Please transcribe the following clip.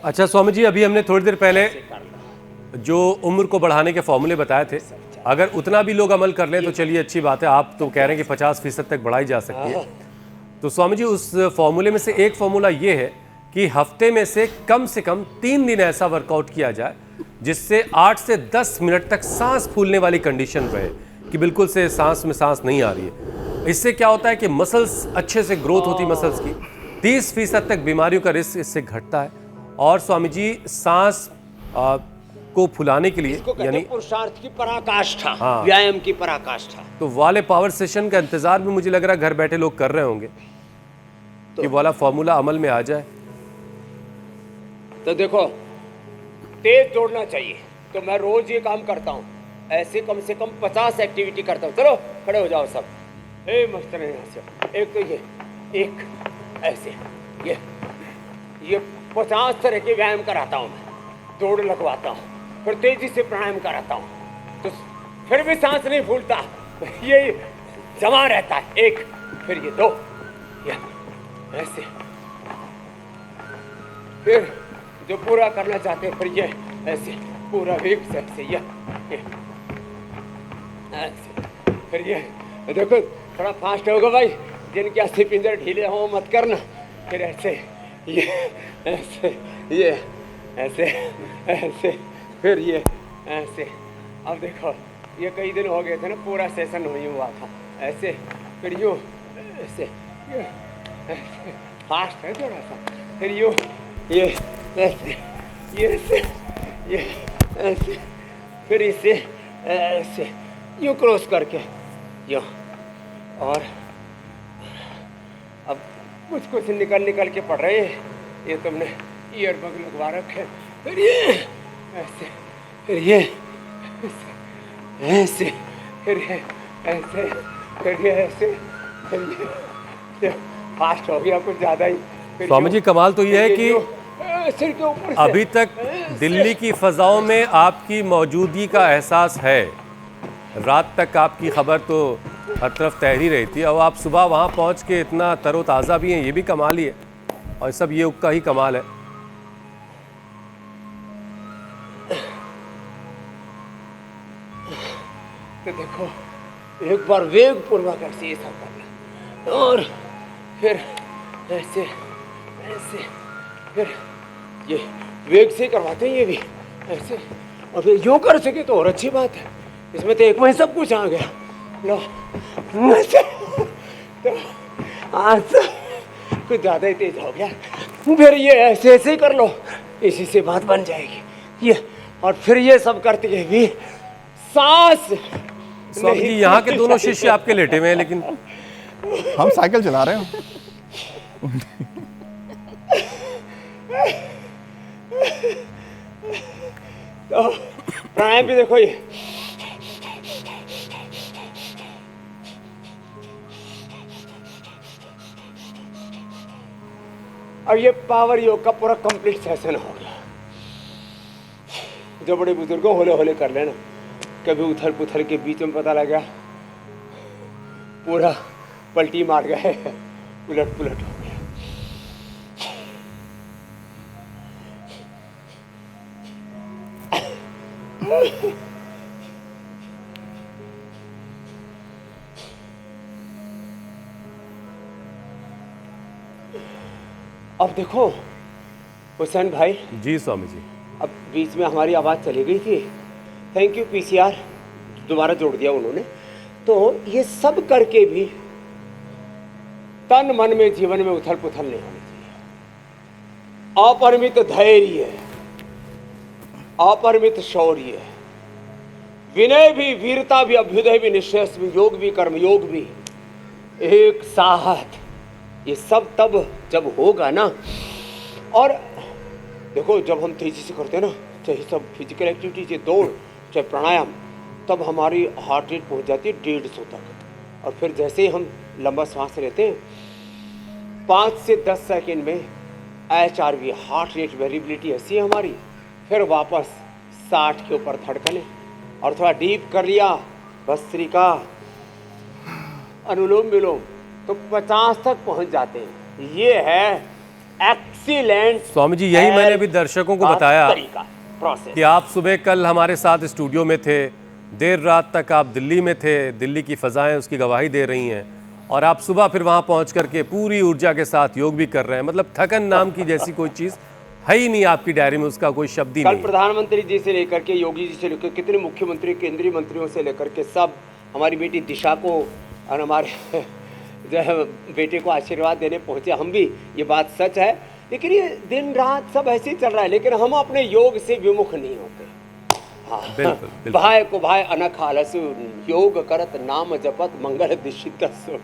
अच्छा स्वामी जी, अभी हमने थोड़ी देर पहले जो उम्र को बढ़ाने के फॉर्मूले बताए थे, अगर उतना भी लोग अमल कर लें तो चलिए अच्छी बात है। आप तो कह रहे हैं कि 50% तक बढ़ाई जा सकती है। तो स्वामी जी, उस फॉर्मूले में से एक फॉर्मूला ये है कि हफ्ते में से कम 3 दिन ऐसा वर्कआउट किया जाए जिससे 8 से 10 मिनट तक सांस फूलने वाली कंडीशन रहे, कि बिल्कुल से सांस में सांस नहीं आ रही है। इससे क्या होता है कि मसल्स अच्छे से ग्रोथ होती, मसल्स की 30% तक बीमारियों का रिस्क इससे घटता है। और स्वामी जी, सांस को फुलाने के लिए यानी पुरुषार्थ की पराकाष्ठा, हाँ, व्यायाम की पराकाष्ठा, तो वाले पावर सेशन का इंतजार भी मुझे लग रहा है घर बैठे लोग कर रहे होंगे कि वाला फॉर्मूला अमल में आ जाए। तो देखो, तेज दौड़ना चाहिए, तो मैं रोज ये काम करता हूँ। ऐसे कम से कम 50 एक्टिविटी करता हूँ। चलो खड़े हो जाओ सब। मस्त रहे यहाँ से। एक तो ये, एक ऐसे, ये 50 तरह के व्यायाम कराता हूँ मैं। दौड़ लगवाता हूँ, फिर तेजी से प्राणायाम कराता हूँ, तो फिर भी सांस नहीं फूलता, ये जमा रहता है। एक, फिर ये 2, ये ऐसे, फिर जो पूरा करना चाहते हैं फिर ये ऐसे पूरा वीक से ऐसे, ये ऐसे, फिर ये देखो थोड़ा फास्ट होगा भाई, जिनके अस्सी पिंजर ढीले हो मत करना। फिर ऐसे, ये ऐसे, ये ऐसे, ऐसे, फिर ये ऐसे। अब देखो, ये कई दिन हो गए थे ना, पूरा सेशन नहीं हुआ था। ऐसे, फिर यूँ ऐसे, ये ऐसे, फास्ट है थोड़ा सा। फिर यूँ, ये ऐसे, ये ऐसे, ये ऐसे, फिर इसे ऐसे यूँ क्रॉस करके यूँ। और अब कुछ निकल के पड़ रहे हैं। ये तुमने ईयरबग लगवा रखे। फिर ये ऐसे, फिर ये ऐसे, फिर ये ऐसे, फिर ये ऐसे, फिर ये फास्ट हो गया कुछ ज़्यादा ही। स्वामी जी, कमाल तो ये है कि सिर के ऊपर अभी तक दिल्ली की फजाओं में आपकी मौजूदगी का एहसास है। रात तक आपकी खबर तो हर तरफ तैर ही रही थी, और आप सुबह वहाँ पहुँच के इतना तरोताज़ा भी हैं, ये भी कमाल ही है। और सब ये का ही कमाल है। तो देखो, एक बार वेग पूर्वक ऐसे ये सब करना, और फिर ऐसे ऐसे, फिर ये वेग से करवाते हैं ये भी ऐसे। और फिर यूँ कर सके तो और अच्छी बात है, इसमें तो एक में सब कुछ आ गया। लो ऐसे, तो आज कुछ ज़्यादा ही तेज हो गया। फिर ये ऐसे ऐसे ही कर लो, इसी से बात बन जाएगी ये। और फिर ये सब करते हुए भी सांस। स्वामी जी, यहाँ के दोनों शिष्य आपके लेटे हुए हैं, लेकिन हम साइकिल चला रहे हैं। तो प्राणायाम भी देखो, ये अब ये पावर योग का पूरा कंप्लीट सेशन हो गया। जो बड़े बुजुर्गों होले होले कर लेना, कभी उथल पुथल के बीच में पता लगा पूरा पलटी मार गए, उलट पुलट हो गया। अब देखो हुसैन भाई जी स्वामी जी, अब बीच में हमारी आवाज़ चली गई थी। थैंक यू पीसीआर, दोबारा जोड़ दिया उन्होंने। तो ये सब करके भी तन मन में जीवन में उथल पुथल नहीं होनी चाहिए। अपरिमित धैर्य, अपरिमित शौर्य, विनय भी, वीरता भी, अभ्युदय भी, निश्चय भी, योग भी, कर्म योग भी, एक साहस, ये सब तब जब होगा ना। और देखो, जब हम तेजी से करते हैं ना, चाहे सब फिजिकल एक्टिविटी, चाहे दौड़, चाहे प्राणायाम, तब हमारी हार्ट रेट पहुंच जाती है 150 तक। और फिर जैसे ही हम लंबा सांस लेते हैं, 5 से 10 सेकंड में HRV, हार्ट रेट वेरिएबिलिटी ऐसी है हमारी, फिर वापस 60 के ऊपर धड़कने। और थोड़ा डीप कर लिया भस्त्रिका, अनुलोम विलोम, तो 50 तक पहुंच जाते हैं। ये है एक्सीलेंट। स्वामी जी, यही मैंने भी दर्शकों को बताया तरीका प्रोसेस कि आप सुबह कल हमारे साथ स्टूडियो में थे, देर रात तक आप दिल्ली में थे, दिल्ली की फ़ज़ाएं उसकी गवाही दे रही हैं, और आप सुबह फिर वहाँ पहुँच करके पूरी ऊर्जा के साथ योग भी कर रहे हैं। मतलब थकन नाम की जैसी कोई चीज़ है ही नहीं आपकी डायरी में, उसका कोई शब्द ही कल नहीं। प्रधानमंत्री जी से लेकर के योगी जी से लेकर कितने मुख्यमंत्री केंद्रीय मंत्रियों से लेकर के सब हमारी बेटी दिशा को और हमारे जो है बेटे को आशीर्वाद देने पहुंचे हम भी। ये बात सच है, लेकिन ये दिन रात सब ऐसे ही चल रहा है, लेकिन हम अपने योग से विमुख नहीं होते। हाँ, बिल्कुल, बिल्कुल। भाई को भाई अनख आलसु योग करत नाम जपत मंगल दिशित सो।